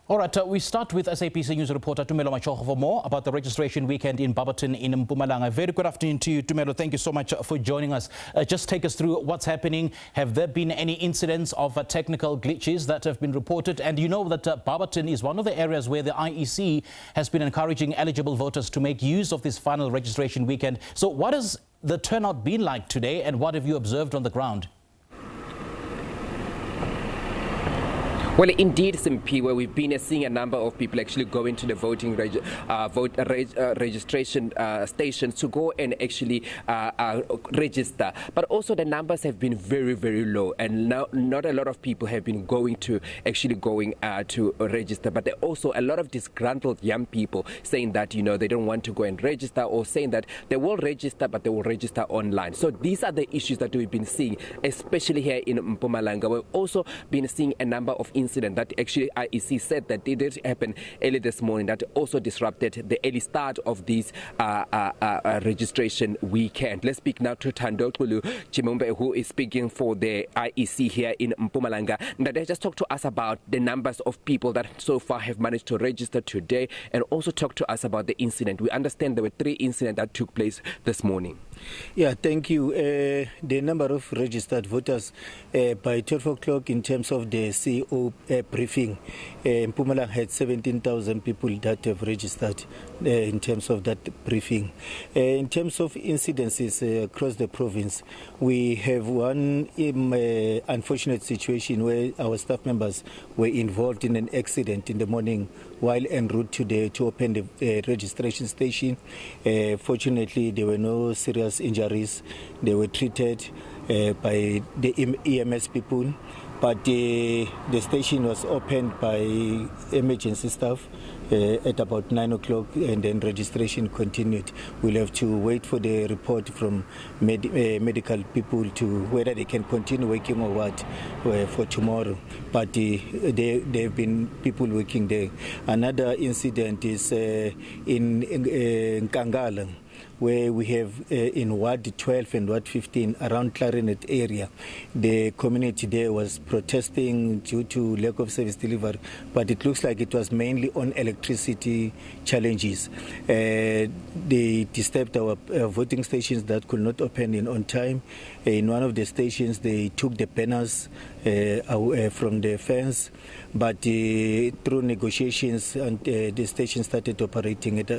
All right, we start with SABC News Reporter Tumelo Machogo for more about the registration weekend in Barberton in Mpumalanga. Very good afternoon to you, Tumelo. Thank you so much for joining us. Just take us through what's happening. Have there been any incidents of technical glitches that have been reported? And you know that Barberton is one of the areas where the IEC has been encouraging eligible voters to make use of this final registration weekend. So what has the turnout been like today, and what have you observed on the ground? Well, indeed, Simpi, where we've been seeing a number of people actually going to the voting registration stations to go and actually register. But also the numbers have been very, very low, and now not a lot of people have been going to register. But there are also a lot of disgruntled young people saying that, you know, they don't want to go and register, or saying that they will register, but they will register online. So these are the issues that we've been seeing, especially here in Mpumalanga. We've also been seeing a number of incident that actually IEC said that did happen early this morning that also disrupted the early start of this registration weekend. Let's speak now to Thandokulu Chimumbe, who is speaking for the IEC here in Mpumalanga. That they just talk to us about the numbers of people that so far have managed to register today, and also talk to us about the incident. We understand there were 3 incidents that took place this morning. Yeah, thank you. The number of registered voters by 12 o'clock in terms of the CEO briefing, Mpumalanga had 17,000 people that have registered in terms of that briefing. In terms of incidences across the province, we have one unfortunate situation where our staff members were involved in an accident in the morning while en route to open the registration station. Fortunately, there were no serious injuries. They were treated by the EMS people, but the station was opened by emergency staff at about 9 o'clock, and then registration continued. We'll have to wait for the report from medical people to whether they can continue working or what for tomorrow. But there have been people working there. Another incident is in Nkangala, where we have in Ward 12 and Ward 15 around Clarinet area. The community there was protesting due to lack of service delivery, but it looks like it was mainly on electricity challenges. They disturbed our voting stations that could not open in on time. In one of the stations, they took the banners from the fence, but through negotiations, and the station started operating at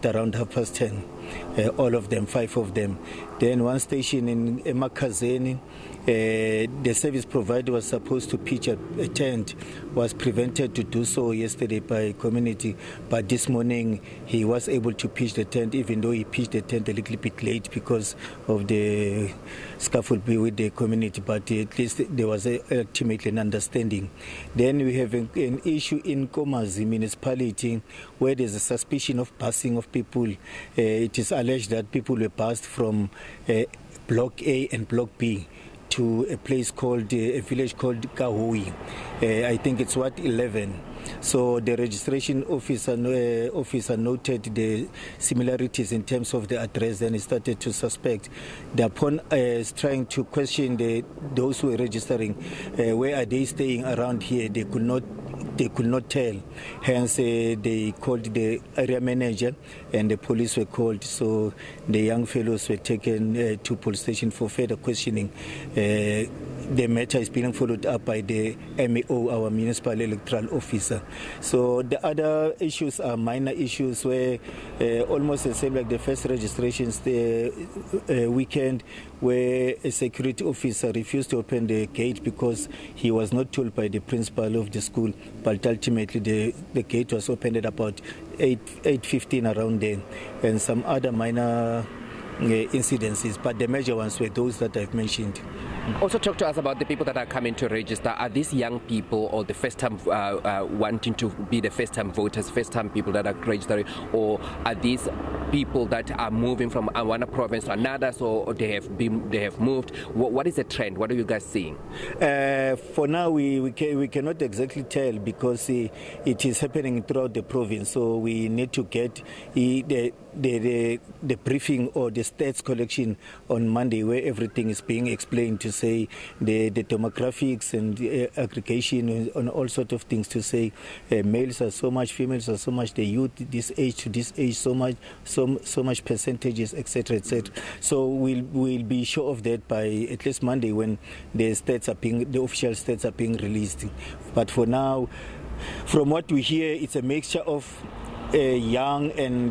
around 10:30. All of them, 5 of them. Then one station in Emakazeni, the service provider was supposed to pitch a tent, was prevented to do so yesterday by community, but this morning he was able to pitch the tent, even though he pitched the tent a little bit late because of the scuffle with the community, but at least there was ultimately an understanding. Then we have an issue in Komazi municipality where there's a suspicion of busing of people. It is alleged that people were bused from Block A and Block B to a place called, a village called Kahui. I think it's Ward 11. So the registration officer noted the similarities in terms of the address, and he started to suspect. Thereupon trying to question those who were registering, where are they staying around here? They could not tell. Hence, they called the area manager and the police were called. So the young fellows were taken to police station for further questioning. The matter is being followed up by the MEO, our municipal electoral officer. So the other issues are minor issues where almost the same like the first registrations weekend, where a security officer refused to open the gate because he was not told by the principal of the school, but ultimately the gate was opened at about 8:15 around then, and some other minor incidences, but the major ones were those that I've mentioned. Also talk to us about the people that are coming to register. Are these young people or the first time wanting to be the first time voters, first time people that are registering, or are these people that are moving from one province to another, so they have moved? What is the trend? What are you guys seeing? For now, we cannot exactly tell because it is happening throughout the province. So we need to get the briefing or the stats collection on Monday, where everything is being explained, to say the demographics and aggregation on all sorts of things, to say males are so much, females are so much, the youth this age to this age so much percentages, etc., etc. So we'll be sure of that by at least Monday, when the official stats are being released. But for now, from what we hear, it's a mixture of young and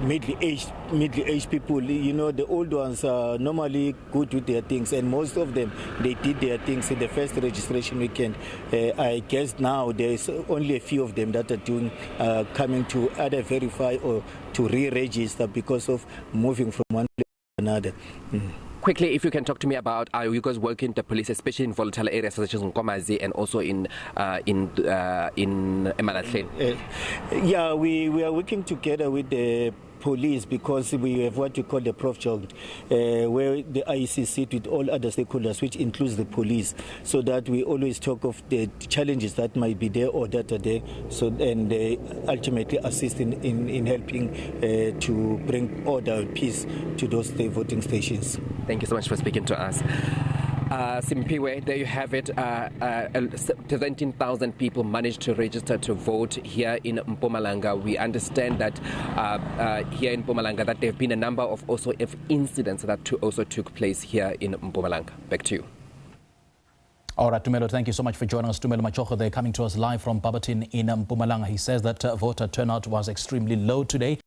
middle-aged people. You know, the old ones are normally good with their things, and most of them, they did their things in the first registration weekend. I guess now there's only a few of them that are coming to either verify or to re-register because of moving from one place to another. Quickly, if you can talk to me about, are you guys working with the police, especially in volatile areas such as Nkomazi and also in Emalahleni? Yeah, we are working together with the police, because we have what we call the prof jog, where the IEC sit with all other stakeholders, which includes the police, so that we always talk of the challenges that might be there or that are there, so and ultimately assist in helping to bring order and peace to those voting stations. Thank you so much for speaking to us. Simpiwe, there you have it. 17,000 people managed to register to vote here in Mpumalanga. We understand that here in Mpumalanga that there have been a number of also incidents that also took place here in Mpumalanga. Back to you. All right, Tumelo, thank you so much for joining us. Tumelo Machogo, they're coming to us live from Barberton in Mpumalanga. He says that voter turnout was extremely low today.